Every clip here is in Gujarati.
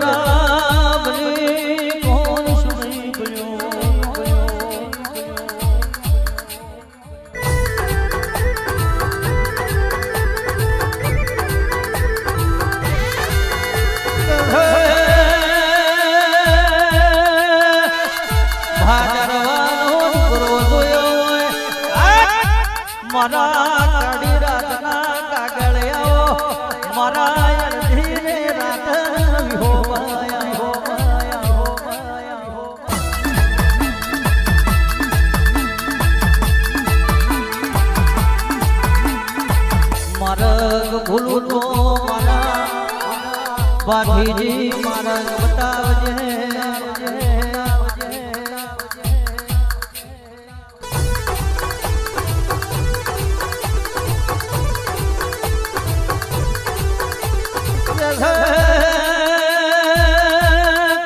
રામની કોણ સુણી ગયો મારા કાળી રાતના કાગળિયાઓ મારા અડધીને રાત મારગ ભૂલું તો મારા બાઘીજી મારગ બતાવજે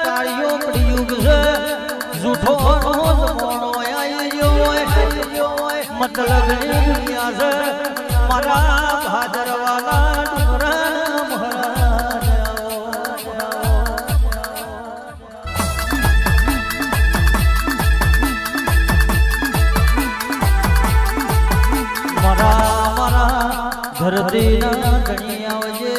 કાળિયો પ્રયુગ છે જૂઠો મતલબ દુનિયા છે મારા ભાદરવાલા મારા ધરતી ના ધણી આવજે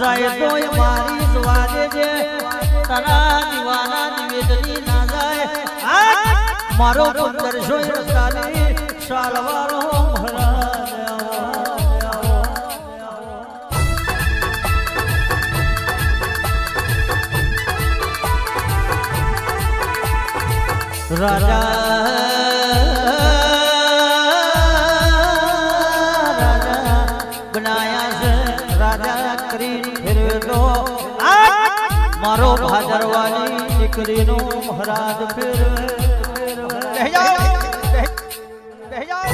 જાય તોય મારી દ્વારે જે તારા દીવાના નિવેદની ના જાય મારો 1541 સાલવાળો રાજા બનાયા છે રાજા કરી ફેરવેલો મારો ભાદરવાની દીકરીનો મહારાજ ફેરવે લઈ જાઓ લઈ જાઓ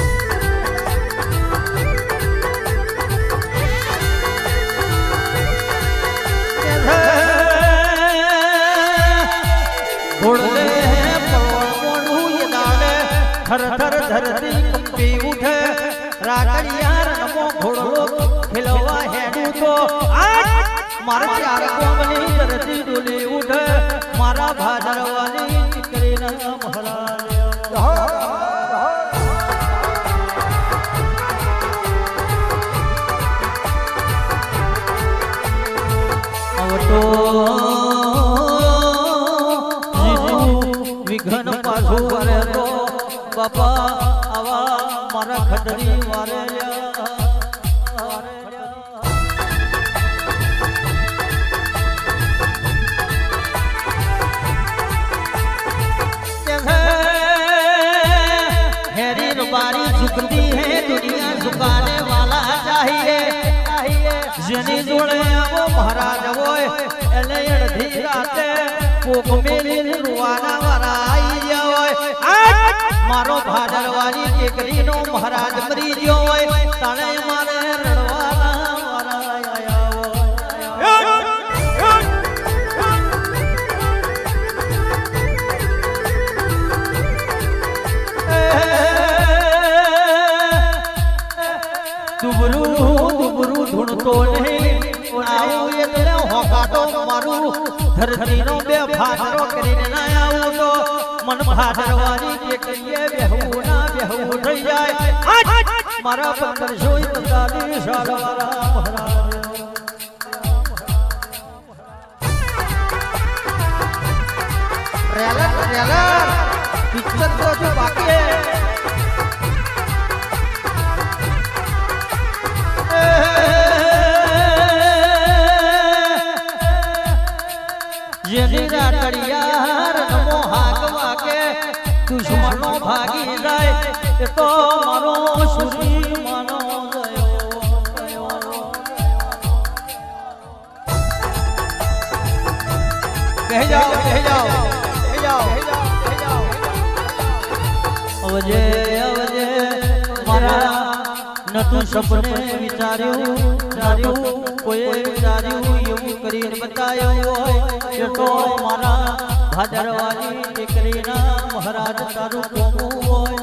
ઘોડલે પવન દાડે થર થર ધરતી કંપી ઉઠે રાકડિયા રમો ઘોડલો ખેલવા હેડું તો મારા ચાર કોમની ધરતી ડોલી ઉઠે મારા ભાદરવાની દીકરીના મહારાજ તો વિઘન પાછું વરે તો બાપા આવા મારા ખડરી વારે हेरी रुबारी झुकती है दुनिया झुकाने वाला चाहिए જેની જોડે આવો મહારાજ હોય એટલે અડધી રાતે કોક મેલી રૂવાના વાળા આવી ગયા હોય મારો ભાદરવાની દીકરીનો મહારાજ મરી ગયો હોય તને મારે રડવાના વાળા આયા દુબરું ધૂણતો નહીં આવું એટલે હોકાતો મારું ધરતીનો બે ભાદરો કરીને ના આવું તો મન ભાદરવાની દીકરીએ બેહવું ના બેહવું થઈ જાય મારા 1541 સાલવાળા મહારાજ રેલર પિક્ચર તો હજુ બાકી જેની રાત ભાગી જાય એ તો મારો સુરી માનો કહે જાઓ અવજે અવજે મારા નતું સપને વિચાર્યું કોઈ વિચાર્યું એવું કરીને બતાયો હોય તો મારા ભાદરવાની દીકરીના મહારાજ તારું કોમું હોય